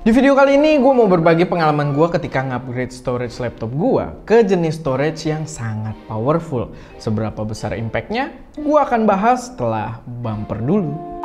Di video kali ini gue mau berbagi pengalaman gue ketika ngupgrade storage laptop gue ke jenis storage yang sangat powerful. Seberapa besar impact-nya? Gue akan bahas setelah bumper dulu.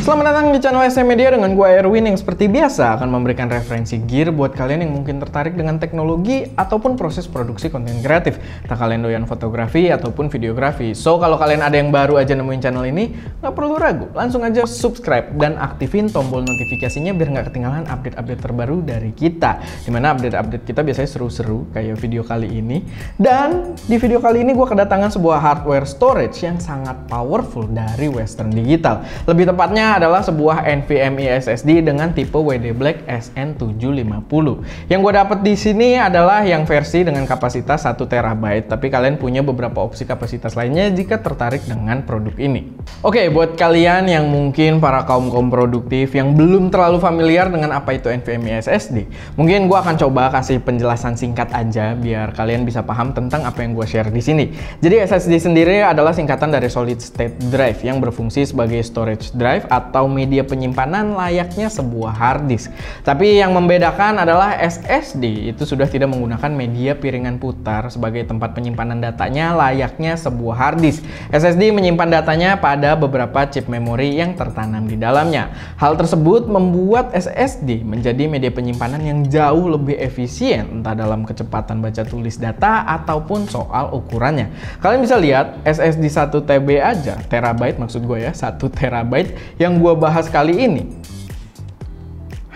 Selamat datang di channel SM Media dengan gue Erwin yang seperti biasa akan memberikan referensi gear buat kalian yang mungkin tertarik dengan teknologi ataupun proses produksi konten kreatif. Tak kalian doyan fotografi ataupun videografi. So kalau kalian ada yang baru aja nemuin channel ini, nggak perlu ragu, langsung aja subscribe dan aktifin tombol notifikasinya biar nggak ketinggalan update-update terbaru dari kita. Dimana update-update kita biasanya seru-seru kayak video kali ini. Dan di video kali ini gue kedatangan sebuah hardware storage yang sangat powerful dari Western Digital. Lebih tepatnya adalah sebuah NVMe SSD dengan tipe WD Black SN750. Yang gue dapat di sini adalah yang versi dengan kapasitas 1 TB, tapi kalian punya beberapa opsi kapasitas lainnya jika tertarik dengan produk ini. Oke, buat kalian yang mungkin para kaum produktif yang belum terlalu familiar dengan apa itu NVMe SSD, mungkin gue akan coba kasih penjelasan singkat aja biar kalian bisa paham tentang apa yang gue share di sini. Jadi SSD sendiri adalah singkatan dari Solid State Drive yang berfungsi sebagai storage drive atau media penyimpanan layaknya sebuah hard disk. Tapi yang membedakan adalah SSD itu sudah tidak menggunakan media piringan putar sebagai tempat penyimpanan datanya layaknya sebuah hard disk. SSD menyimpan datanya pada beberapa chip memori yang tertanam di dalamnya. Hal tersebut membuat SSD menjadi media penyimpanan yang jauh lebih efisien entah dalam kecepatan baca tulis data ataupun soal ukurannya. Kalian bisa lihat SSD 1 TB aja, terabyte maksud gue ya, 1 terabyte yang gue bahas kali ini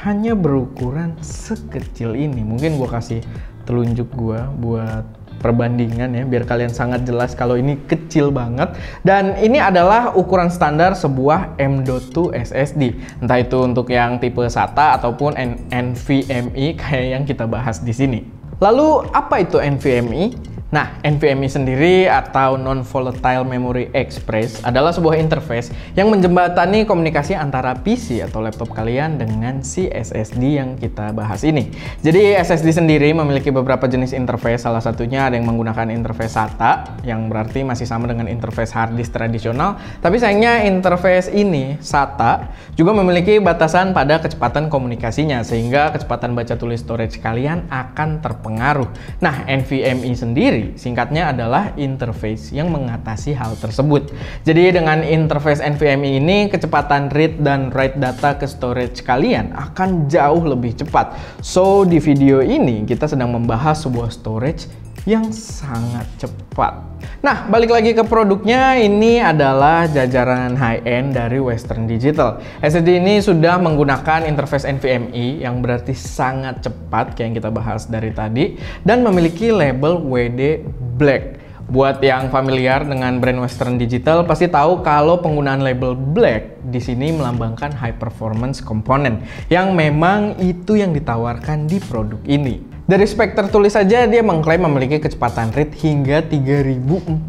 hanya berukuran sekecil ini. Mungkin gue kasih telunjuk gue buat perbandingan ya, biar kalian sangat jelas kalau ini kecil banget. Dan ini adalah ukuran standar sebuah M.2 SSD, entah itu untuk yang tipe SATA ataupun NVMe kayak yang kita bahas di sini. Lalu apa itu NVMe? Nah, NVMe sendiri atau Non-Volatile Memory Express adalah sebuah interface yang menjembatani komunikasi antara PC atau laptop kalian dengan si SSD yang kita bahas ini. Jadi SSD sendiri memiliki beberapa jenis interface, salah satunya ada yang menggunakan interface SATA, yang berarti masih sama dengan interface hard disk tradisional, tapi sayangnya interface ini, SATA, juga memiliki batasan pada kecepatan komunikasinya, sehingga kecepatan baca tulis storage kalian akan terpengaruh. Nah, NVMe sendiri singkatnya adalah interface yang mengatasi hal tersebut. Jadi dengan interface NVMe ini, kecepatan read dan write data ke storage kalian akan jauh lebih cepat. So di video ini kita sedang membahas sebuah storage yang sangat cepat. Nah, balik lagi ke produknya, ini adalah jajaran high-end dari Western Digital. SSD ini sudah menggunakan interface NVMe yang berarti sangat cepat kayak yang kita bahas dari tadi, dan memiliki label WD Black. Buat yang familiar dengan brand Western Digital pasti tahu kalau penggunaan label Black di sini melambangkan high performance component, yang memang itu yang ditawarkan di produk ini. Dari spek tertulis saja dia mengklaim memiliki kecepatan read hingga 3470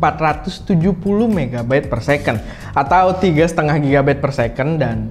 MB per second atau 3,5 GB per second, dan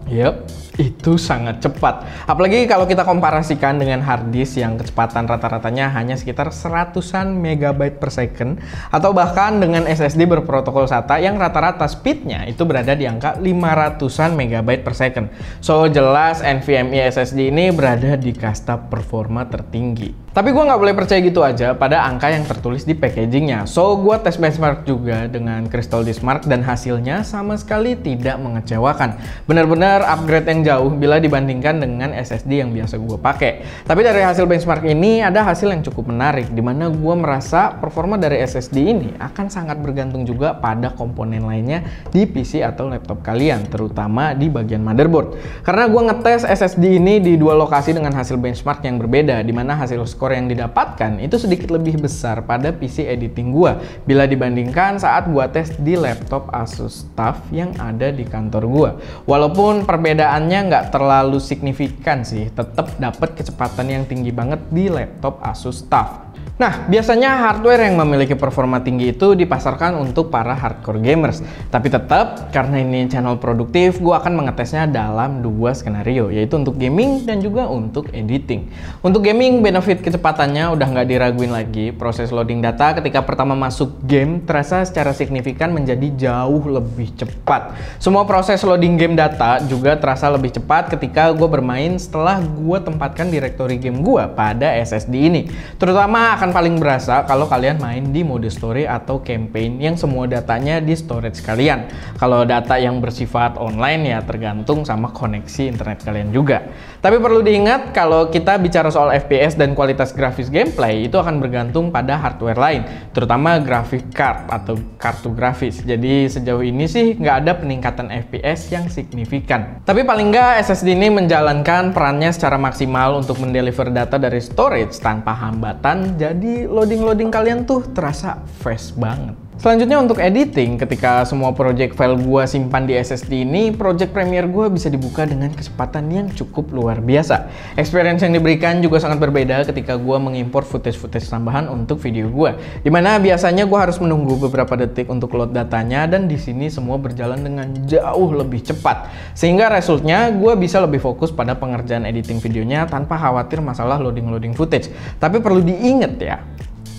yup, itu sangat cepat. Apalagi kalau kita komparasikan dengan hard disk yang kecepatan rata-ratanya hanya sekitar 100-an MB per second, atau bahkan dengan SSD berprotokol SATA yang rata-rata speednya itu berada di angka 500-an MB per second. So jelas NVMe SSD ini berada di kasta performa tertinggi. Tapi gue nggak boleh percaya gitu aja pada angka yang tertulis di packagingnya. So gue tes benchmark juga dengan Crystal Disk Mark dan hasilnya sama sekali tidak mengecewakan. Benar-benar upgrade yang jauh bila dibandingkan dengan SSD yang biasa gue pakai. Tapi dari hasil benchmark ini ada hasil yang cukup menarik, dimana gue merasa performa dari SSD ini akan sangat bergantung juga pada komponen lainnya di PC atau laptop kalian, terutama di bagian motherboard. Karena gue ngetes SSD ini di dua lokasi dengan hasil benchmark yang berbeda, dimana hasil skor yang didapatkan itu sedikit lebih besar pada PC editing gue bila dibandingkan saat gue tes di laptop Asus TUF yang ada di kantor gue. Walaupun perbedaannya nggak terlalu signifikan sih, tetap dapat kecepatan yang tinggi banget di laptop Asus TUF. Nah, biasanya hardware yang memiliki performa tinggi itu dipasarkan untuk para hardcore gamers. Tapi tetap, karena ini channel produktif, gue akan mengetesnya dalam dua skenario, yaitu untuk gaming dan juga untuk editing. Untuk gaming, benefit kecepatannya udah nggak diraguin lagi. Proses loading data ketika pertama masuk game terasa secara signifikan menjadi jauh lebih cepat. Semua proses loading game data juga terasa lebih cepat ketika gue bermain setelah gue tempatkan direktori game gue pada SSD ini. Terutama akan paling berasa kalau kalian main di mode story atau campaign yang semua datanya di storage kalian. Kalau data yang bersifat online ya tergantung sama koneksi internet kalian juga. Tapi perlu diingat kalau kita bicara soal FPS dan kualitas grafis gameplay itu akan bergantung pada hardware lain, terutama graphic card atau kartu grafis. Jadi sejauh ini sih nggak ada peningkatan FPS yang signifikan. Tapi paling nggak SSD ini menjalankan perannya secara maksimal untuk mendeliver data dari storage tanpa hambatan. Jadi loading kalian tuh terasa fresh banget. Selanjutnya untuk editing, ketika semua project file gua simpan di SSD ini, project Premiere gua bisa dibuka dengan kecepatan yang cukup luar biasa. Experience yang diberikan juga sangat berbeda ketika gua mengimpor footage-footage tambahan untuk video gua. Dimana biasanya gua harus menunggu beberapa detik untuk load datanya, dan di sini semua berjalan dengan jauh lebih cepat. Sehingga resultnya gua bisa lebih fokus pada pengerjaan editing videonya tanpa khawatir masalah loading footage. Tapi perlu diingat ya,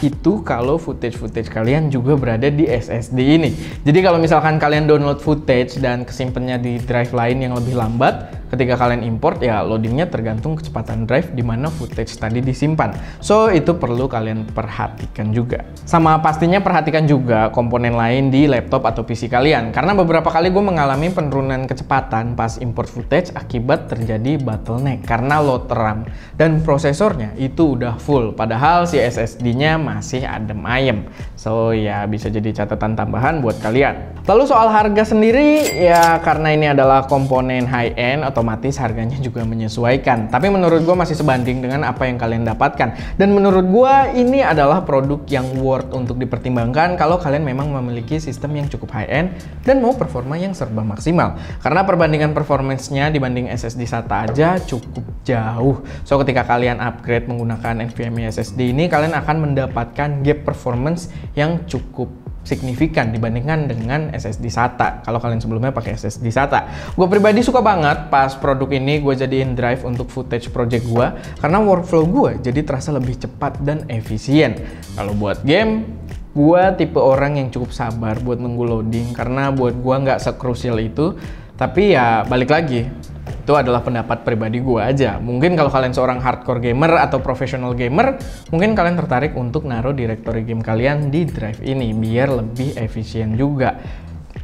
itu kalau footage kalian juga berada di SSD ini. Jadi kalau misalkan kalian download footage dan kesimpannya di drive lain yang lebih lambat, ketika kalian import ya loadingnya tergantung kecepatan drive di mana footage tadi disimpan. So itu perlu kalian perhatikan juga. Sama pastinya perhatikan juga komponen lain di laptop atau PC kalian, karena beberapa kali gue mengalami penurunan kecepatan pas import footage akibat terjadi bottleneck karena load RAM dan prosesornya itu udah full, padahal si SSD-nya masih adem ayem. So ya bisa jadi catatan tambahan buat kalian. Lalu soal harga sendiri, ya karena ini adalah komponen high end, otomatis harganya juga menyesuaikan. Tapi menurut gue masih sebanding dengan apa yang kalian dapatkan. Dan menurut gue ini adalah produk yang worth untuk dipertimbangkan kalau kalian memang memiliki sistem yang cukup high end dan mau performa yang serba maksimal. Karena perbandingan performance-nya dibanding SSD SATA aja cukup jauh. So ketika kalian upgrade menggunakan NVMe SSD ini, kalian akan mendapatkan gap performance yang cukup signifikan dibandingkan dengan SSD SATA kalau kalian sebelumnya pakai SSD SATA. Gue pribadi suka banget pas produk ini gue jadiin drive untuk footage project gue, karena workflow gue jadi terasa lebih cepat dan efisien. Kalau buat game, gue tipe orang yang cukup sabar buat nunggu loading, karena buat gue nggak sekrusial itu. Tapi ya balik lagi, itu adalah pendapat pribadi gue aja. Mungkin kalau kalian seorang hardcore gamer atau professional gamer, mungkin kalian tertarik untuk naruh directory game kalian di drive ini biar lebih efisien juga.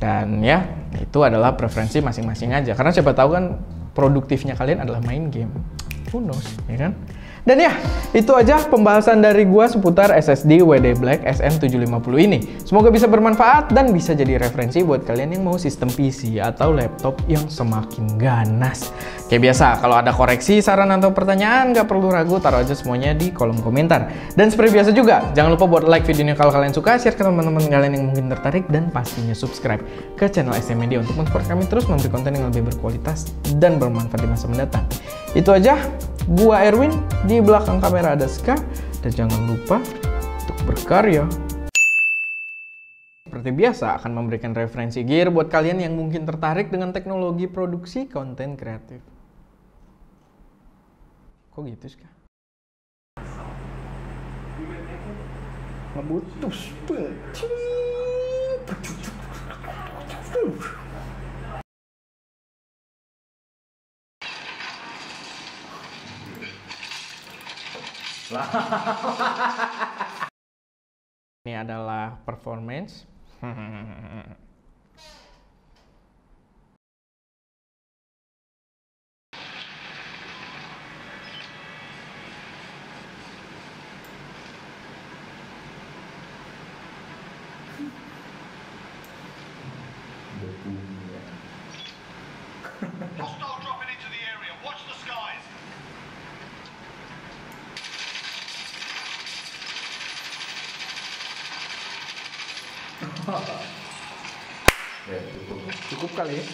Dan ya, itu adalah preferensi masing-masing aja. Karena siapa tahu kan produktifnya kalian adalah main game. Who knows, ya kan? Dan ya, itu aja pembahasan dari gua seputar SSD WD Black SM750 ini. Semoga bisa bermanfaat dan bisa jadi referensi buat kalian yang mau sistem PC atau laptop yang semakin ganas. Kayak biasa, kalau ada koreksi, saran atau pertanyaan, gak perlu ragu, taruh aja semuanya di kolom komentar. Dan seperti biasa juga, jangan lupa buat like videonya kalau kalian suka, share ke teman-teman kalian yang mungkin tertarik, dan pastinya subscribe ke channel SM Media untuk mensupport kami terus memberi konten yang lebih berkualitas dan bermanfaat di masa mendatang. Itu aja. Gua Erwin, di belakang kamera ada Ska, dan jangan lupa untuk berkarya. Seperti biasa akan memberikan referensi gear buat kalian yang mungkin tertarik dengan teknologi produksi konten kreatif. Kok gitu Ska? Ngebutus. Ini adalah performance. Ya, cukup. Cukup kali ya?